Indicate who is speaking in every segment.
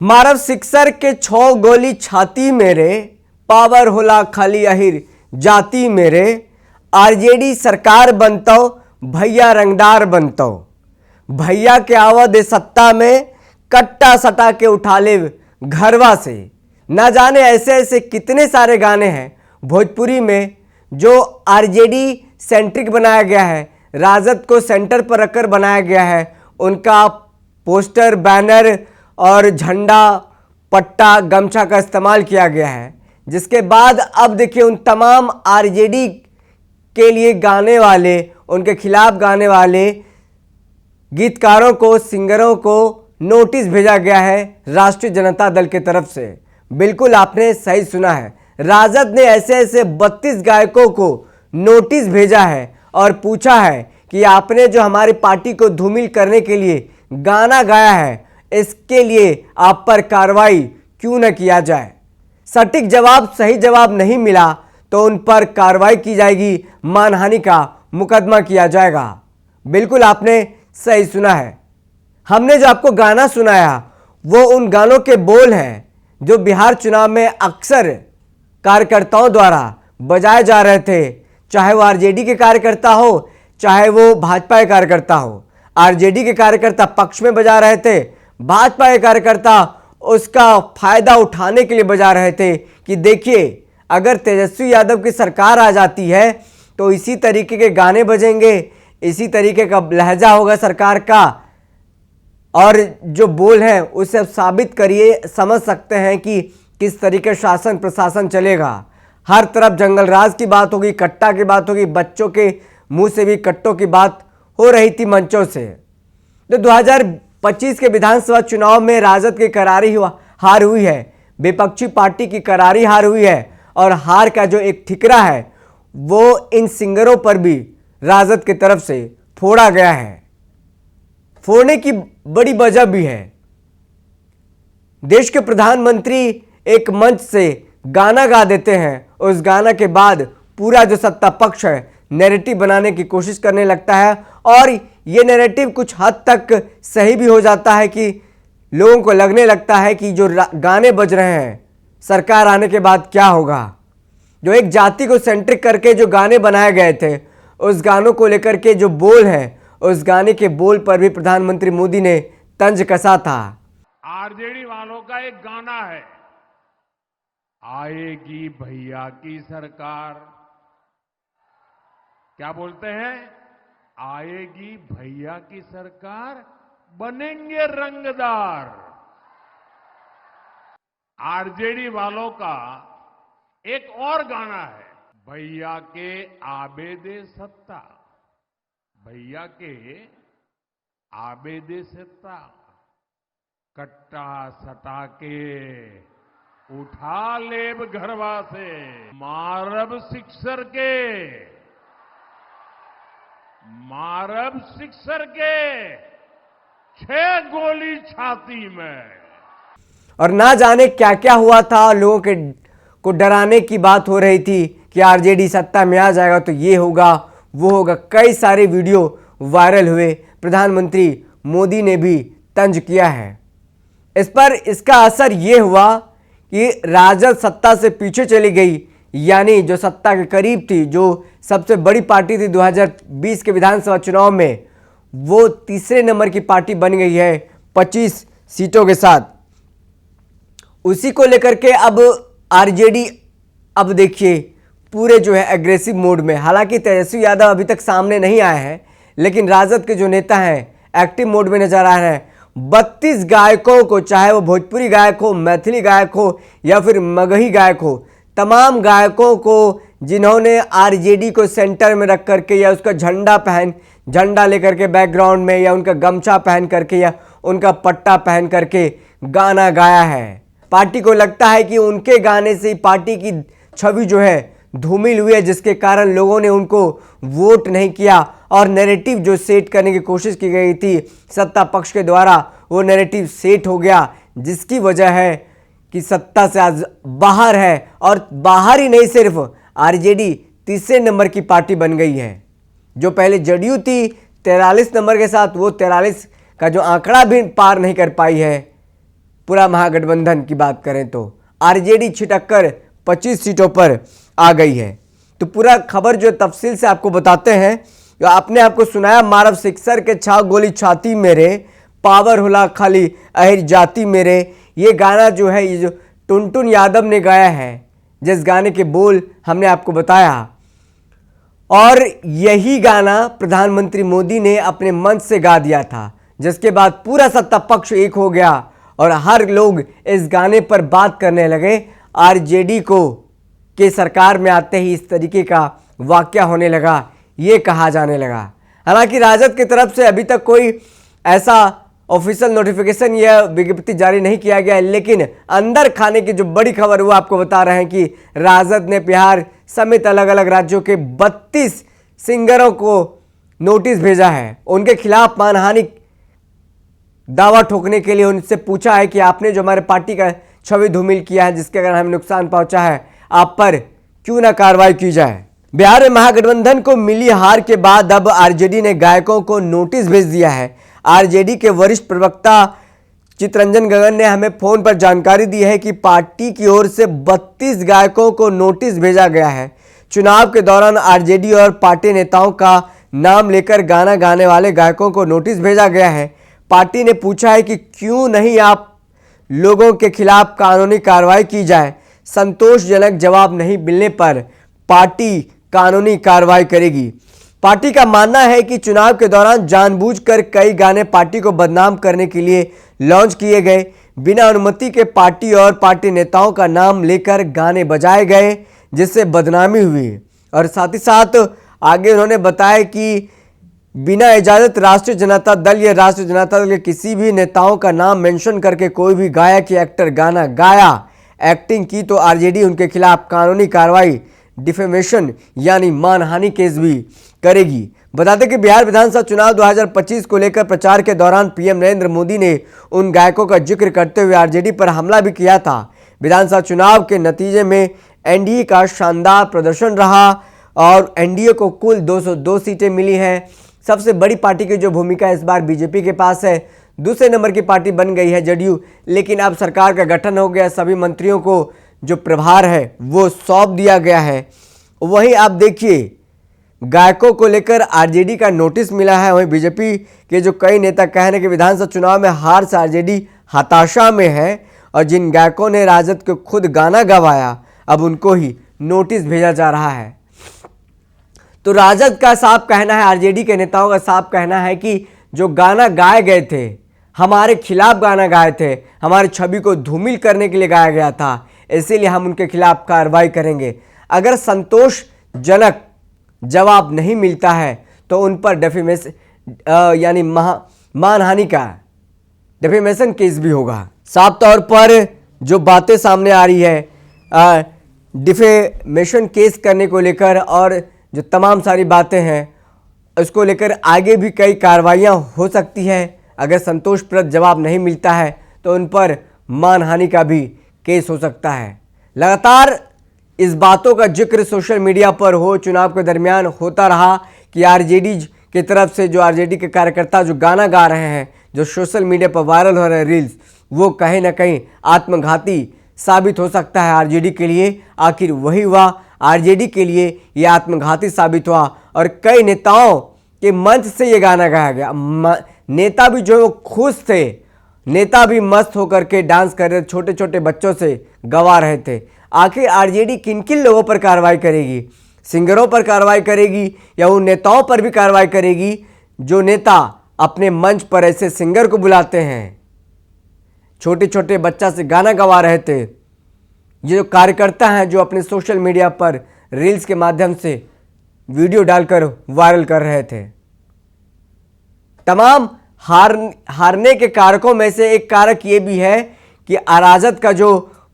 Speaker 1: मारव sixer के 6 गोली छाती मेरे, पावर होला खाली अहिर जाती मेरे। आरजेडी सरकार बनतो, भैया रंगदार बनतो। भैया के आवद सत्ता में कट्टा सटा के उठा ले घरवा से। ना जाने ऐसे ऐसे कितने सारे गाने हैं भोजपुरी में जो आरजेडी सेंट्रिक बनाया गया है, राजद को सेंटर पर रखकर बनाया गया है। उनका पोस्टर, बैनर और झंडा, पट्टा, गमछा का इस्तेमाल किया गया है, जिसके बाद अब देखिए उन तमाम आरजेडी के लिए गाने वाले, उनके खिलाफ गाने वाले गीतकारों को, सिंगरों को नोटिस भेजा गया है राष्ट्रीय जनता दल की तरफ से। बिल्कुल आपने सही सुना है, राजद ने ऐसे ऐसे 32 गायकों को नोटिस भेजा है और पूछा है कि आपने जो हमारी पार्टी को धूमिल करने के लिए गाना गाया है, इसके लिए आप पर कार्रवाई क्यों न किया जाए। सटीक जवाब, सही जवाब नहीं मिला तो उन पर कार्रवाई की जाएगी, मानहानि का मुकदमा किया जाएगा। बिल्कुल आपने सही सुना है। हमने जो आपको गाना सुनाया वो उन गानों के बोल हैं जो बिहार चुनाव में अक्सर कार्यकर्ताओं द्वारा बजाए जा रहे थे, चाहे वो आरजेडी के कार्यकर्ता हो, चाहे वो भाजपा के कार्यकर्ता हो। आरजेडी के कार्यकर्ता पक्ष में बजा रहे थे, भाजपा के कार्यकर्ता उसका फायदा उठाने के लिए बजा रहे थे कि देखिए अगर तेजस्वी यादव की सरकार आ जाती है तो इसी तरीके के गाने बजेंगे, इसी तरीके का लहजा होगा सरकार का, और जो बोल है उसे अब साबित करिए, समझ सकते हैं कि किस तरीके शासन प्रशासन चलेगा। हर तरफ जंगल राज की बात होगी, कट्टा की बात होगी, बच्चों के मुंह से भी कट्टों की बात हो रही थी मंचों से। तो 2025 के विधानसभा चुनाव में राजद की करारी हार हुई है, विपक्षी पार्टी की करारी हार हुई है, और हार का जो एक ठिकरा है वो इन सिंगरों पर भी राजद की तरफ से फोड़ा गया है। फोड़ने की बड़ी वजह भी है। देश के प्रधानमंत्री एक मंच से गाना गा देते हैं, उस गाना के बाद पूरा जो सत्ता पक्ष है नैरेटिव बनाने की कोशिश करने लगता है, और ये नैरेटिव कुछ हद तक सही भी हो जाता है कि लोगों को लगने लगता है कि जो गाने बज रहे हैं सरकार आने के बाद क्या होगा। जो एक जाति को सेंट्रिक करके जो गाने बनाए गए थे, उस गानों को लेकर के जो बोल है, उस गाने के बोल पर भी प्रधानमंत्री मोदी ने तंज कसा था।
Speaker 2: आरजेडी वालों का एक गाना है, आएगी भैया की सरकार। क्या बोलते हैं? आएगी भैया की सरकार, बनेंगे रंगदार। आरजेडी वालों का एक और गाना है, भैया के आबेदे सत्ता, भैया के आबेदे सत्ता, कट्टा सटा के उठा लेब घरवा से। मारब सिक्सर के 6 गोली छाती में।
Speaker 1: और ना जाने क्या क्या हुआ था, लोगों को डराने की बात हो रही थी कि आरजेडी सत्ता में आ जाएगा तो ये होगा वो होगा। कई सारे वीडियो वायरल हुए, प्रधानमंत्री मोदी ने भी तंज किया है इस पर। इसका असर ये हुआ कि राजद सत्ता से पीछे चली गई, यानी जो सत्ता के करीब थी, जो सबसे बड़ी पार्टी थी 2020 के विधानसभा चुनाव में, वो तीसरे नंबर की पार्टी बन गई है 25 सीटों के साथ। उसी को लेकर के अब आरजेडी अब देखिए पूरे जो है एग्रेसिव मोड में। हालांकि तेजस्वी यादव अभी तक सामने नहीं आए हैं, लेकिन राजद के जो नेता हैं एक्टिव मोड में नजर आ रहे हैं। 32 गायकों को, चाहे वो भोजपुरी गायक हो, मैथिली गायक हो या फिर मगही गायक हो, तमाम गायकों को जिन्होंने आरजेडी को सेंटर में रख करके या उसका झंडा लेकर के बैकग्राउंड में, या उनका गमछा पहन करके या उनका पट्टा पहन करके गाना गाया है। पार्टी को लगता है कि उनके गाने से पार्टी की छवि जो है धूमिल हुई है, जिसके कारण लोगों ने उनको वोट नहीं किया, और नैरेटिव जो सेट करने की कोशिश की गई थी सत्ता पक्ष के द्वारा, वो नैरेटिव सेट हो गया, जिसकी वजह है कि सत्ता से आज बाहर है। और बाहर ही नहीं, सिर्फ आरजेडी तीसरे नंबर की पार्टी बन गई है। जो पहले जदयू थी 43 नंबर के साथ, वो 43 का जो आंकड़ा भी पार नहीं कर पाई है। पूरा महागठबंधन की बात करें तो आरजेडी छिटक्कर 25 सीटों पर आ गई है। तो पूरा खबर जो तफसील से आपको बताते हैं। जो आपने आपको सुनाया, मारव सिक्सर के छाव गोली छाती मेरे, पावर होला खाली अहिर जाति मेरे, ये गाना जो है, ये जो टुनटुन यादव ने गाया है, जिस गाने के बोल हमने आपको बताया, और यही गाना प्रधानमंत्री मोदी ने अपने मंच से गा दिया था, जिसके बाद पूरा सत्ता पक्ष एक हो गया और हर लोग इस गाने पर बात करने लगे। आरजेडी को के सरकार में आते ही इस तरीके का वाकया होने लगा, ये कहा जाने लगा। हालांकि राजद की तरफ से अभी तक कोई ऐसा ऑफिशियल नोटिफिकेशन या विज्ञप्ति जारी नहीं किया गया है, लेकिन अंदर खाने की जो बड़ी खबर वो आपको बता रहे हैं कि राजद ने बिहार समेत अलग अलग राज्यों के 32 सिंगरों को नोटिस भेजा है। उनके खिलाफ मानहानि दावा ठोकने के लिए उनसे पूछा है कि आपने जो हमारे पार्टी का छवि धूमिल किया है, जिसके कारण हमें नुकसान पहुंचा है, आप पर क्यों ना कार्रवाई की जाए। बिहार में महागठबंधन को मिली हार के बाद अब आरजेडी ने गायकों को नोटिस भेज दिया है। आरजेडी के वरिष्ठ प्रवक्ता चितरंजन गगन ने हमें फोन पर जानकारी दी है कि पार्टी की ओर से 32 गायकों को नोटिस भेजा गया है। चुनाव के दौरान आरजेडी और पार्टी नेताओं का नाम लेकर गाना गाने वाले गायकों को नोटिस भेजा गया है। पार्टी ने पूछा है कि क्यों नहीं आप लोगों के खिलाफ कानूनी कार्रवाई की जाए। संतोषजनक जवाब नहीं मिलने पर पार्टी कानूनी कार्रवाई करेगी। पार्टी का मानना है कि चुनाव के दौरान जानबूझकर कई गाने पार्टी को बदनाम करने के लिए लॉन्च किए गए। बिना अनुमति के पार्टी और पार्टी नेताओं का नाम लेकर गाने बजाए गए, जिससे बदनामी हुई। और साथ ही साथ आगे उन्होंने बताया कि बिना इजाजत राष्ट्रीय जनता दल या राष्ट्रीय जनता दल के किसी भी नेताओं का नाम मेंशन करके कोई भी गायक या एक्टर गाना गाया, एक्टिंग की, तो आरजेडी उनके खिलाफ कानूनी कार्रवाई, डिफेमेशन यानी मानहानि केस भी करेगी। बता दें कि बिहार विधानसभा चुनाव 2025 को लेकर प्रचार के दौरान पीएम नरेंद्र मोदी ने उन गायकों का जिक्र करते हुए आरजेडी पर हमला भी किया था। विधानसभा चुनाव के नतीजे में एनडीए का शानदार प्रदर्शन रहा और एनडीए को कुल 202 सीटें मिली हैं। सबसे बड़ी पार्टी की जो भूमिका इस बार बीजेपी के पास है। दूसरे नंबर की पार्टी बन गई है जेडीयू, लेकिन अब सरकार का गठन हो गया, सभी मंत्रियों को जो प्रभार है वो सौंप दिया गया है। वहीं आप देखिए, गायकों को लेकर आरजेडी का नोटिस मिला है। वहीं बीजेपी के जो कई नेता कह रहे हैं कि विधानसभा चुनाव में हार से आरजेडी हताशा में है और जिन गायकों ने राजद को खुद गाना गवाया, अब उनको ही नोटिस भेजा जा रहा है। तो राजद का साफ कहना है, आरजेडी के नेताओं का साफ कहना है कि जो गाना गाए गए थे, हमारे खिलाफ गाना गाए थे, हमारी छवि को धूमिल करने के लिए गाया गया था, इसीलिए हम उनके खिलाफ कार्रवाई करेंगे। अगर संतोषजनक जवाब नहीं मिलता है तो उन पर डेफेमेशन यानी मानहानि का डेफेमेशन केस भी होगा। साफ तौर पर जो बातें सामने आ रही है डिफेमेशन केस करने को लेकर और जो तमाम सारी बातें हैं उसको लेकर आगे भी कई कार्रवाइयाँ हो सकती है। अगर संतोषप्रद जवाब नहीं मिलता है तो उन पर मानहानि का भी केस हो सकता है। लगातार इस बातों का जिक्र सोशल मीडिया पर चुनाव के दरमियान होता रहा कि आरजेडी की तरफ से जो आरजेडी के कार्यकर्ता जो गाना गा रहे हैं, जो सोशल मीडिया पर वायरल हो रहे हैं रील्स, वो कहीं ना कहीं आत्मघाती साबित हो सकता है आरजेडी के लिए। आखिर वही हुआ, आरजेडी के लिए ये आत्मघाती साबित हुआ और कई नेताओं के मंच से ये गाना गाया गया। नेता भी जो है वो खुश थे, नेता भी मस्त होकर के डांस कर रहे, छोटे छोटे बच्चों से गवा रहे थे। आखिर आरजेडी किन किन लोगों पर कार्रवाई करेगी? सिंगरों पर कार्रवाई करेगी या उन नेताओं पर भी कार्रवाई करेगी जो नेता अपने मंच पर ऐसे सिंगर को बुलाते हैं, छोटे छोटे बच्चा से गाना गवा रहे थे? ये जो कार्यकर्ता हैं जो अपने सोशल मीडिया पर रील्स के माध्यम से वीडियो डालकर वायरल कर रहे थे। तमाम हारने के कारकों में से एक कारक ये भी है कि अराजक का जो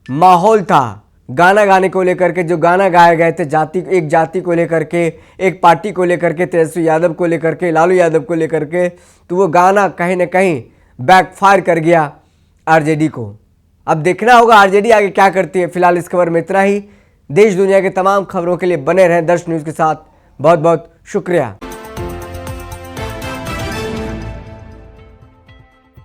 Speaker 1: माहौल था गाना गाने को लेकर के, जो गाना गाए गए थे एक जाति को लेकर के, एक पार्टी को लेकर के, तेजस्वी यादव को लेकर के, लालू यादव को लेकर के, तो वो गाना कहीं ना कहीं बैकफायर कर गया आरजेडी को। अब देखना होगा आरजेडी आगे क्या करती है। फिलहाल इस खबर में इतना ही। देश दुनिया के तमाम खबरों के लिए बने रहें दर्श न्यूज़ के साथ। बहुत बहुत शुक्रिया।